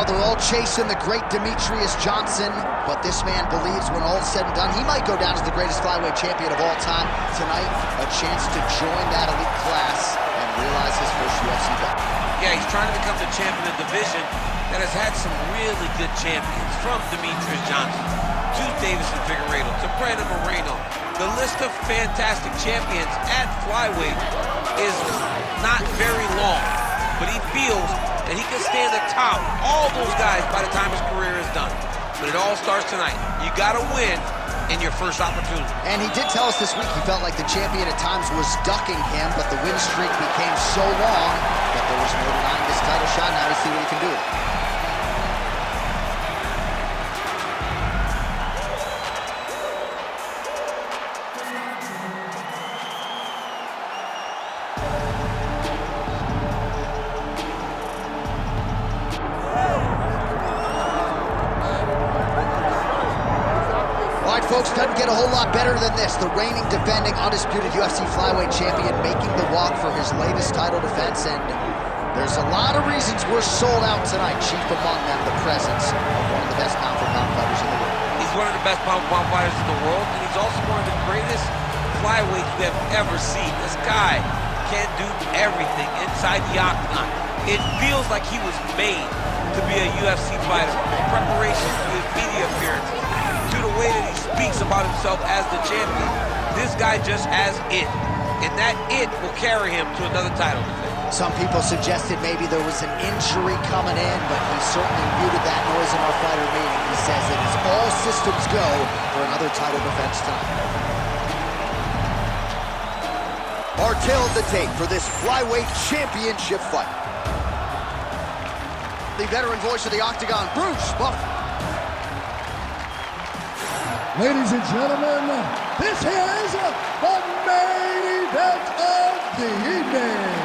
Oh, they're all chasing the great Demetrius Johnson, but this man believes when all is said and done, he might go down as the greatest flyweight champion of all time. Tonight, a chance to join that elite class and realize his first UFC belt. Yeah, he's trying to become the champion of the division that has had some really good champions, from Demetrius Johnson to Davison Figueiredo to Brandon Moreno. The list of fantastic champions at flyweight is not very long, but he feels that he can stand atop all those guys by the time his career is done. But it all starts tonight. You gotta win in your first opportunity. And he did tell us this week he felt like the champion at times was ducking him, but the win streak became so long that there was no denying this title shot. Now to see what he can do with it. Folks, doesn't get a whole lot better than this. The reigning, defending, undisputed UFC flyweight champion making the walk for his latest title defense, and there's a lot of reasons we're sold out tonight. Chief among them, the presence of one of the best pound-for-pound fighters in the world. He's one of the best pound-for-pound fighters in the world, and he's also one of the greatest flyweights we have ever seen. This guy can do everything inside the octagon. It feels like he was made to be a UFC fighter. From preparation to his media appearances, to the way that he speaks about himself as the champion, this guy just has it. And that it will carry him to another title defense. Some people suggested maybe there was an injury coming in, but he certainly muted that noise in our fighter meeting. He says it is all systems go for another title defense tonight. Our tale of the tape for this flyweight championship fight. The veteran voice of the octagon, Bruce Buffer. Ladies and gentlemen, this is the main event of the evening.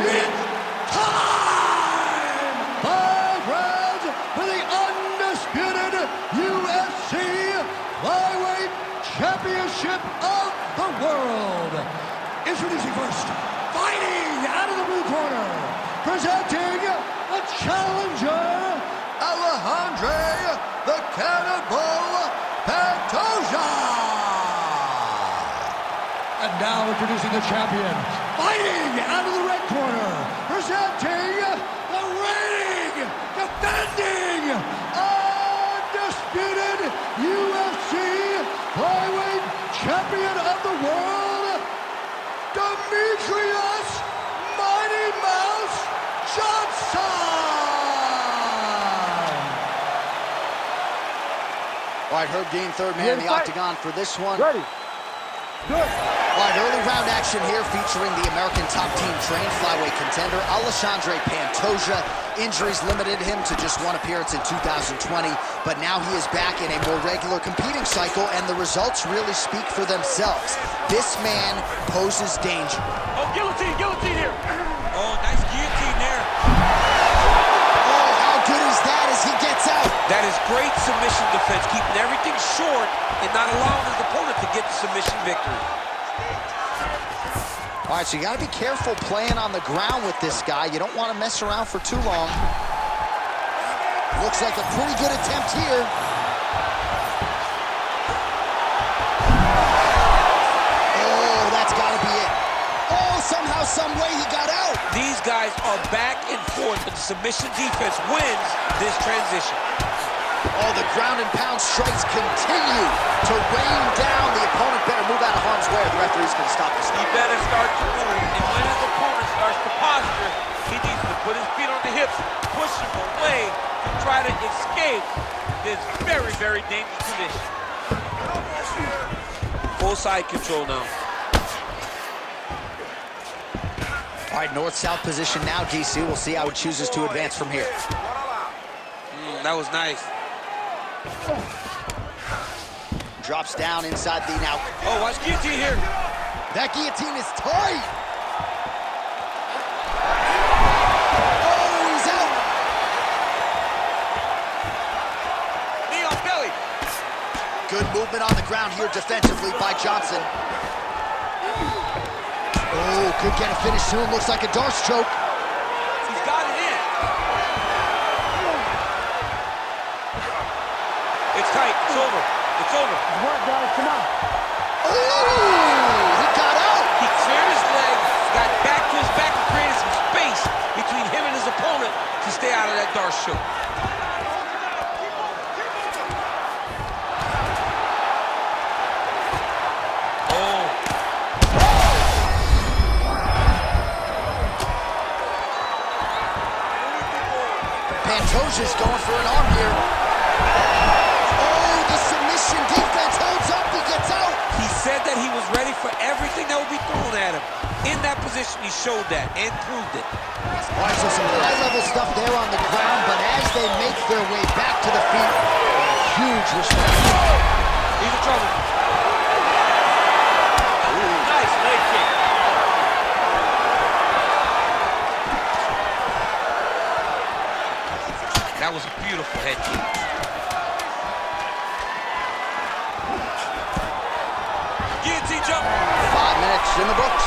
It's time! 5 rounds for the undisputed UFC Flyweight Championship of the world. Introducing first, fighting out of the blue corner, presenting the challenger, Alexandre the Cannibal Pantoja. And now introducing the champion, fighting out of the red corner, presenting the reigning, defending, undisputed UFC Flyweight Champion of the world, Demetrius Mighty Mouse Johnson! All right, Herb Dean, third man in the octagon for this one. Ready. Good. All right, early round action here featuring the American top team trained flyweight contender, Alexandre Pantoja. Injuries limited him to just one appearance in 2020, but now he is back in a more regular competing cycle, and the results really speak for themselves. This man poses danger. Oh, guillotine here. Oh, nice guillotine there. Oh, how good is that as he gets out? That is great submission defense, keeping everything short and not allowing his opponent to get the submission victory. All right, so you got to be careful playing on the ground with this guy. You don't want to mess around for too long. Looks like a pretty good attempt here. Oh, that's got to be it. Oh, somehow, some way he got out. These guys are back and forth, but the submission defense wins this transition. Oh, the ground and pound strikes continue to rain down. The opponent better move out of harm's way or the referee's going to stop this. He better start to move, and when his opponent starts to posture, he needs to put his feet on the hips, push him away, and try to escape this very, very dangerous position. Full side control now. All right, north-south position now, DC. We'll see how he chooses to advance from here. That was nice. Drops down inside the now. Oh, watch guillotine here. That guillotine is tight. Oh, he's out. Knee on belly. Good movement on the ground here defensively by Johnson. Oh, could get a finish soon. Looks like a Darce choke. He's got it in. It's tight. It's over. It's over. What, guys? Come on. Oh, he got out. He cleared his leg, got back to his back, and created some space between him and his opponent to stay out of that Darce choke. Pantoja's going for an arm here. Oh, the submission defense holds up. He gets out. He said that he was ready for everything that would be thrown at him. In that position, he showed that and proved it. All right, so some high-level stuff there on the ground, but as they make their way back to the feet, huge respect. He's in trouble. Nice leg kick. That was a beautiful head kick. Guillotine jump. 5 minutes in the books.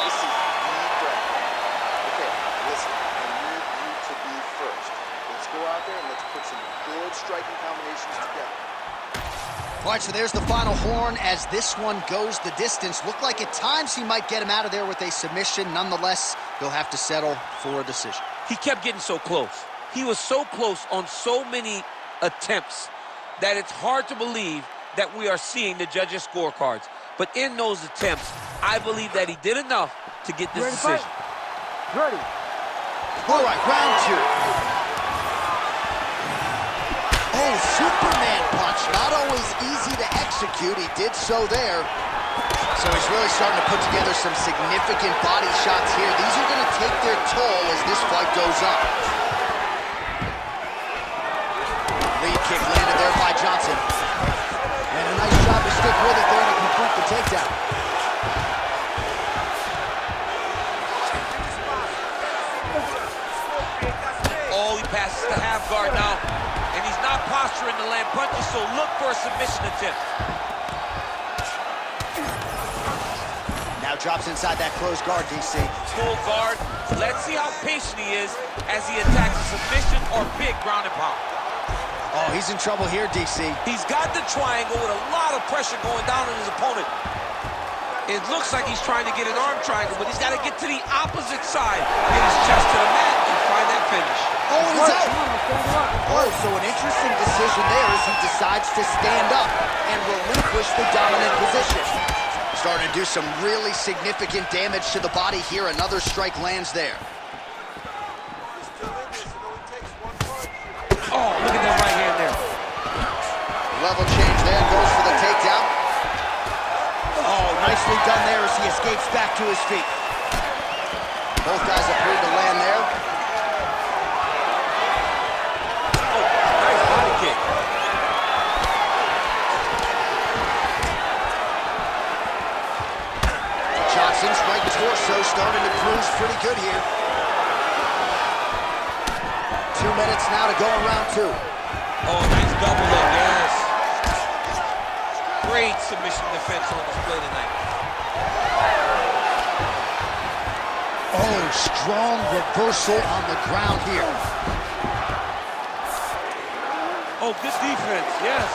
This is deep breath. Okay, listen, I need you to be first. Let's go out there and let's put some good striking combinations together. All right, so there's the final horn as this one goes the distance. Looked like at times he might get him out of there with a submission. Nonetheless, he'll have to settle for a decision. He kept getting so close. He was so close on so many attempts that it's hard to believe that we are seeing the judges' scorecards. But in those attempts, I believe that he did enough to get this decision. Ready. All right, round 2. Oh, Superman punch. Not always easy to execute. He did so there. So he's really starting to put together some significant body shots here. These are going to take their toll as this fight goes on. Lead kick landed there by Johnson. And a nice job to stick with it there to complete the takedown. Oh, he passes the half guard now. And he's not posturing to land punches, so look for a submission attempt. Now drops inside that closed guard, DC. Full guard. Let's see how patient he is as he attacks a submission or big ground and pound. Oh, he's in trouble here, DC. He's got the triangle with a lot of pressure going down on his opponent. It looks like he's trying to get an arm triangle, but he's got to get to the opposite side, get his chest to the mat, and find that finish. Oh, and he's out. Oh, so an interesting decision there as he decides to stand up and relinquish the dominant position. Starting to do some really significant damage to the body here. Another strike lands there. Oh, look at that right hand there. Level change there, goes for the takedown. Oh, nicely done there as he escapes back to his feet. Both guys agreed to land there. Oh, nice body kick. Johnson's right torso starting to bruise pretty good here. 2 minutes now to go in round 2. Oh, nice double leg, yes. Great submission defense on display tonight. Oh, strong reversal on the ground here. Oh, good defense, yes.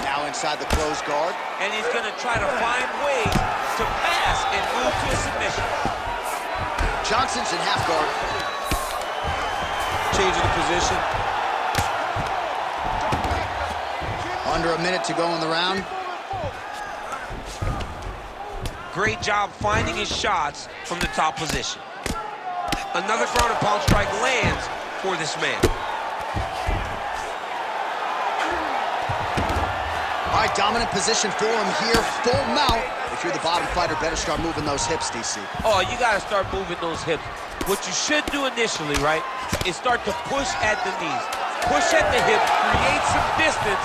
Now inside the closed guard. And he's going to try to find ways to pass and move to a submission. Johnson's in half guard. Changing the position. Under a minute to go in the round. Great job finding his shots from the top position. Another ground and pound strike lands for this man. All right, dominant position for him here. Full mount. If you're the bottom fighter, better start moving those hips, DC. Oh, you got to start moving those hips. What you should do initially, right, is start to push at the knees. Push at the hips, create some distance,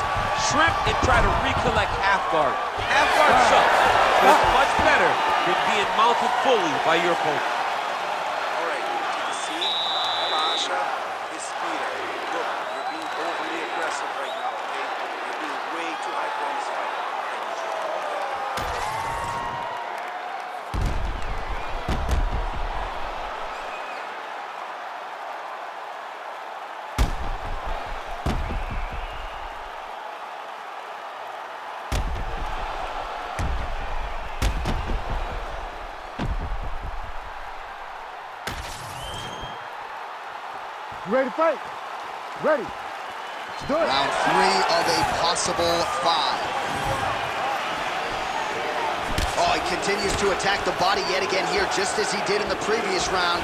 shrimp, and try to recollect half guard. Half guard sucks, but it's much better than being mounted fully by your opponent. All right, take a seat, relaxa, respira. Look, you're being overly You ready to fight? Ready. Let's do it. Round 3 of a possible 5. Oh, he continues to attack the body yet again here, just as he did in the previous round.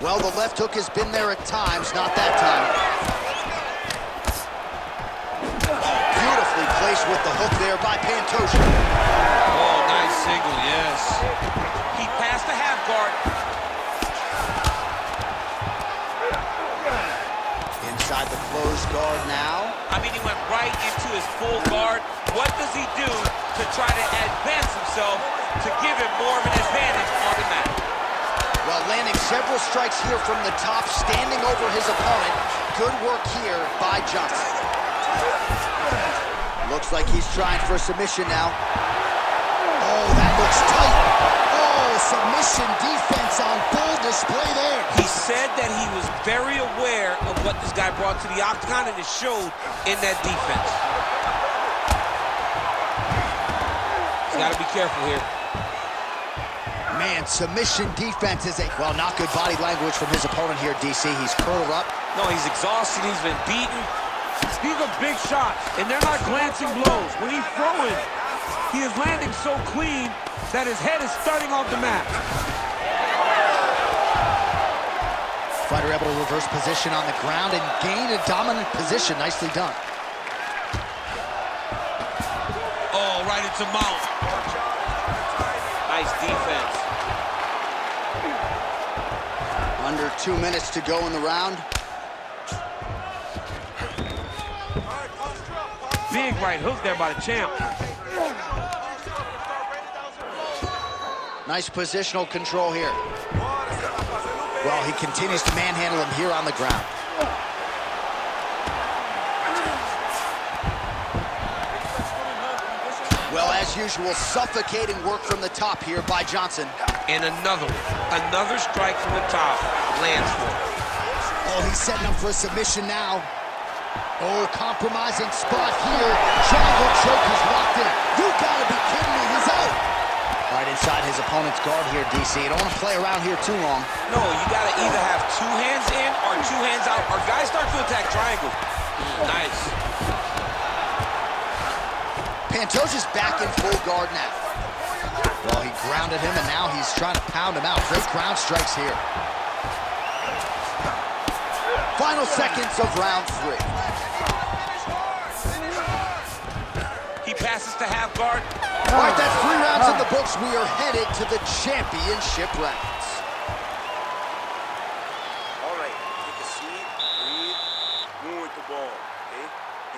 Well, the left hook has been there at times, not that time. Beautifully placed with the hook there by Pantoja. Oh, nice single, yes. He passed the half guard. Inside the closed guard now. I mean, he went right into his full guard. What does he do to try to advance himself to give him more of an advantage on the mat? Well, landing several strikes here from the top, standing over his opponent. Good work here by Johnson. Looks like he's trying for a submission now. Oh, that looks tight. Oh, submission defense on full display there. He said that he was very aware of what this guy brought to the octagon, and it showed in that defense. He's got to be careful here. Man, submission defense is well, not good body language from his opponent here, DC. He's curled up. No, he's exhausted. He's been beaten. These are big shots, and they're not glancing blows. When he's throwing, he is landing so clean that his head is starting off the mat. Fighter able to reverse position on the ground and gain a dominant position. Nicely done. Oh, right into mount. Nice defense. Under 2 minutes to go in the round. Big right hook there by the champ. Nice positional control here. Well, he continues to manhandle him here on the ground. Well, as usual, suffocating work from the top here by Johnson. And another one. Another strike from the top. Lands for it. Oh, he's setting up for a submission now. Oh, compromising spot here. Triangle choke is locked in. You gotta be kidding me, he's out. Right inside his opponent's guard here, DC. You don't want to play around here too long. No, you gotta either have 2 hands in or 2 hands out. Our guys start to attack triangles. Nice. Pantoja's back in full guard now. Well, he grounded him, and now he's trying to pound him out. Great ground strikes here. Final seconds of round 3. He passes to half guard. All right, that's 3 rounds in the books. We are headed to the championship rounds. All right, take a seat, breathe. Muito bom, okay?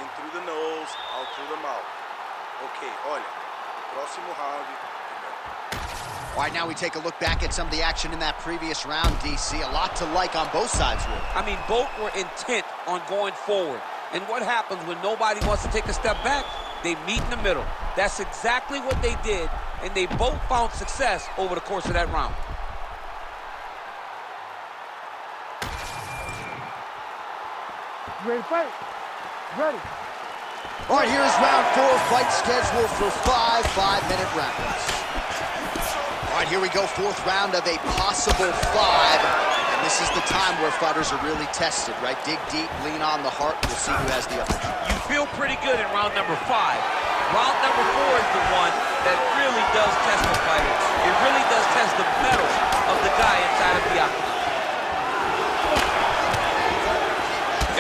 In through the nose, out through the mouth. Okay, olha, próximo round. All right, now we take a look back at some of the action in that previous round, DC. A lot to like on both sides, really. I mean, both were intent on going forward. And what happens when nobody wants to take a step back? They meet in the middle. That's exactly what they did, and they both found success over the course of that round. You ready to fight? Ready. All right, here's round 4, fight scheduled for 5 5-minute rounds. All right, here we go, 4th round of a possible 5. And this is the time where fighters are really tested, right? Dig deep, lean on the heart. We'll see who has the upper hand. You feel pretty good in round number 5. Round number 4 is the one that really does test the fighter. It really does test the mettle of the guy inside of the octagon.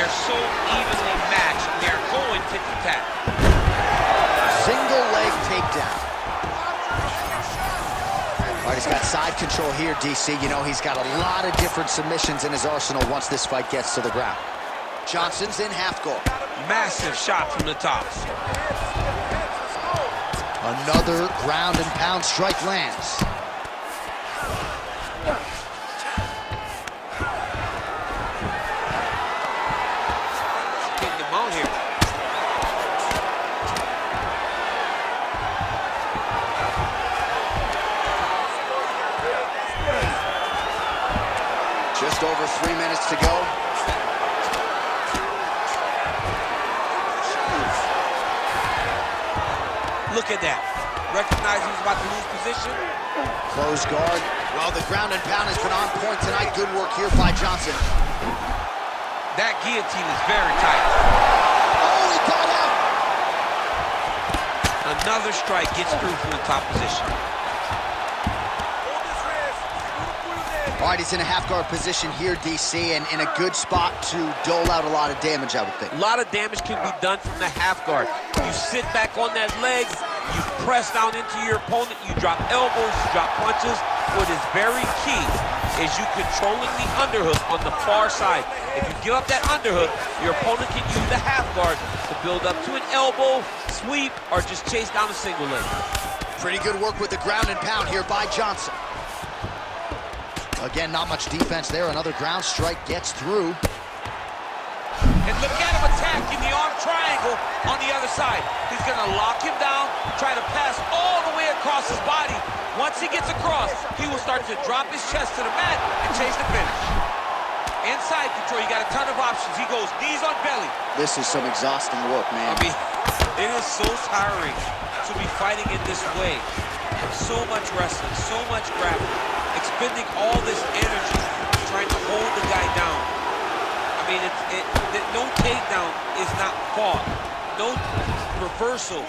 They're so evenly matched, they're going tit-for-tat. Single leg takedown. All right, he's got side control here, DC. You know, he's got a lot of different submissions in his arsenal once this fight gets to the ground. Johnson's in half guard. Massive shot from the top. Another ground and pound strike lands. Getting him out here. Just over 3 minutes to go. Look at that. Recognize he was about to lose position. Close guard. Well, the ground and pound has been on point tonight. Good work here by Johnson. That guillotine is very tight. Oh, he got out. Another strike gets through from the top position. All right, he's in a half-guard position here, DC, and in a good spot to dole out a lot of damage, I would think. A lot of damage can be done from the half guard. You sit back on that leg, you press down into your opponent, you drop elbows, you drop punches. What is very key is you controlling the underhook on the far side. If you give up that underhook, your opponent can use the half guard to build up to an elbow, sweep, or just chase down a single leg. Pretty good work with the ground and pound here by Johnson. Again, not much defense there. Another ground strike gets through. And look at him attacking the arm triangle on the other side. He's going to lock him down, try to pass all the way across his body. Once he gets across, he will start to drop his chest to the mat and chase the finish. Inside control, you got a ton of options. He goes knees on belly. This is some exhausting work, man. I mean, it is so tiring to be fighting in this way. So much wrestling, so much grappling, expending all this energy trying to hold the guy down. I mean, no takedown is not fought. No reversal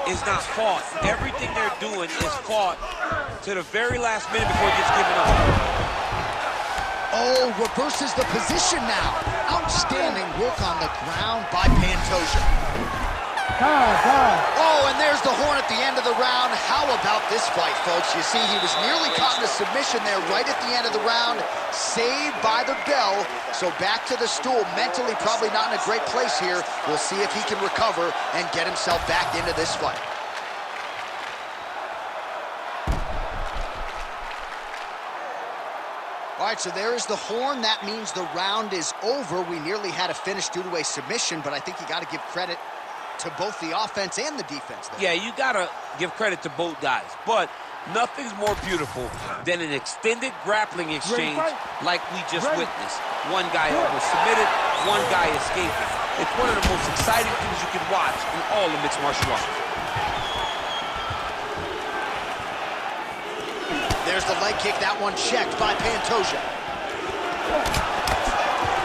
is not fought. Everything they're doing is fought to the very last minute before it gets given up. Oh, reverses the position now. Outstanding work on the ground by Pantoja. Oh, and there's the horn at the end of the round. How about this fight, folks? You see, he was nearly caught in a submission there right at the end of the round. Saved by the bell. So back to the stool. Mentally probably not in a great place here. We'll see if he can recover and get himself back into this fight. All right, so there is the horn. That means the round is over. We nearly had a finish due to a submission, but I think you got to give credit to both the offense and the defense there. Yeah, you got to give credit to both guys, but nothing's more beautiful than an extended grappling exchange like we just witnessed. One guy almost submitted, one guy escaping. It's one of the most exciting things you can watch in all of mixed martial arts. There's the leg kick, that one checked by Pantoja.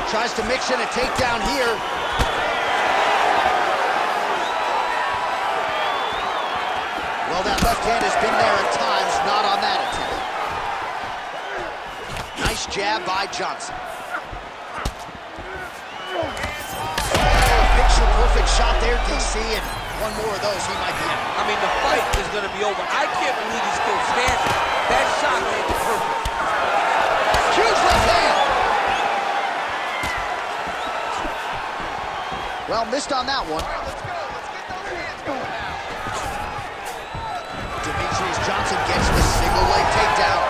Tries to mix in a takedown here. Well, that left hand has been there at times, not on that attempt. Nice jab by Johnson. Oh, picture-perfect shot there, DC, and one more of those, he might be out. I mean, the fight is going to be over. I can't believe he's still standing. That shot made it perfect. Huge left hand. Well, missed on that one. Johnson gets the single leg takedown.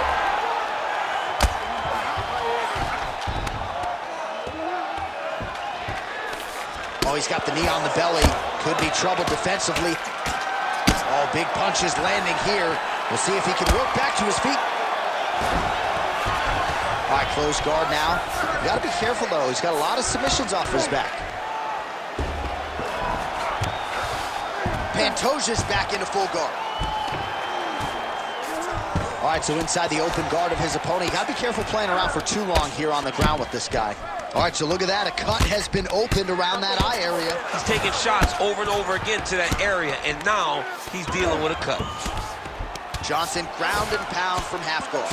Oh, he's got the knee on the belly. Could be trouble defensively. Oh, big punches landing here. We'll see if he can work back to his feet. All right, close guard now. You got to be careful, though. He's got a lot of submissions off his back. Pantoja's back into full guard. All right, so inside the open guard of his opponent. You got to be careful playing around for too long here on the ground with this guy. All right, so look at that. A cut has been opened around that eye area. He's taking shots over and over again to that area, and now he's dealing with a cut. Johnson ground and pound from half guard.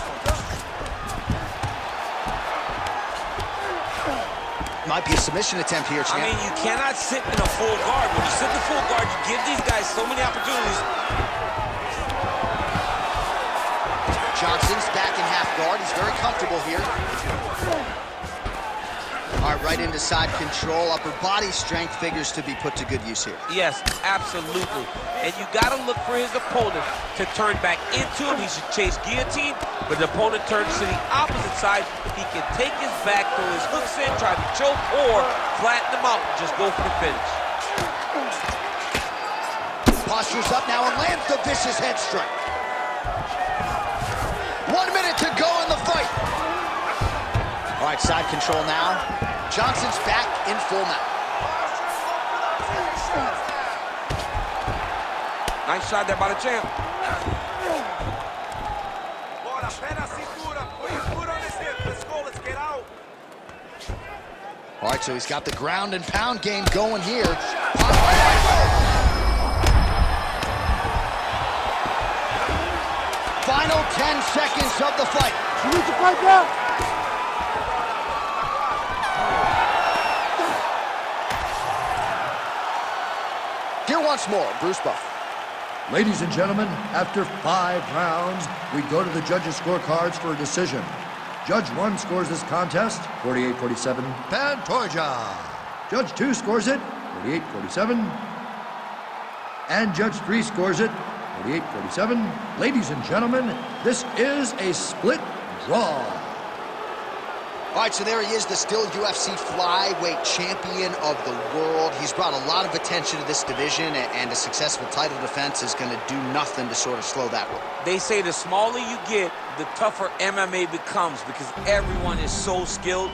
Might be a submission attempt here, champ. I mean, you cannot sit in a full guard. When you sit in a full guard, you give these guys so many opportunities. Johnson's back in half guard. He's very comfortable here. All right, right into side control. Upper body strength figures to be put to good use here. Yes, absolutely. And you got to look for his opponent to turn back into him. He should chase guillotine, but the opponent turns to the opposite side. He can take his back, throw his hooks in, try to choke, or flatten him out and just go for the finish. Postures up now and lands the vicious head strike. 1 minute to go in the fight. All right, side control now. Johnson's back in full mount. Nice shot there by the champ. All right, so he's got the ground and pound game going here. Final 10 seconds of the fight. You need to fight now. Here once more, Bruce Buff. Ladies and gentlemen, after 5 rounds, we go to the judges' scorecards for a decision. Judge 1 scores this contest, 48-47, Pantoja. Judge 2 scores it, 48-47. And Judge 3 scores it, 48-47. Ladies and gentlemen, this is a split draw. All right, so there he is, the still UFC flyweight champion of the world. He's brought a lot of attention to this division, and a successful title defense is going to do nothing to sort of slow that roll. They say the smaller you get, the tougher MMA becomes because everyone is so skilled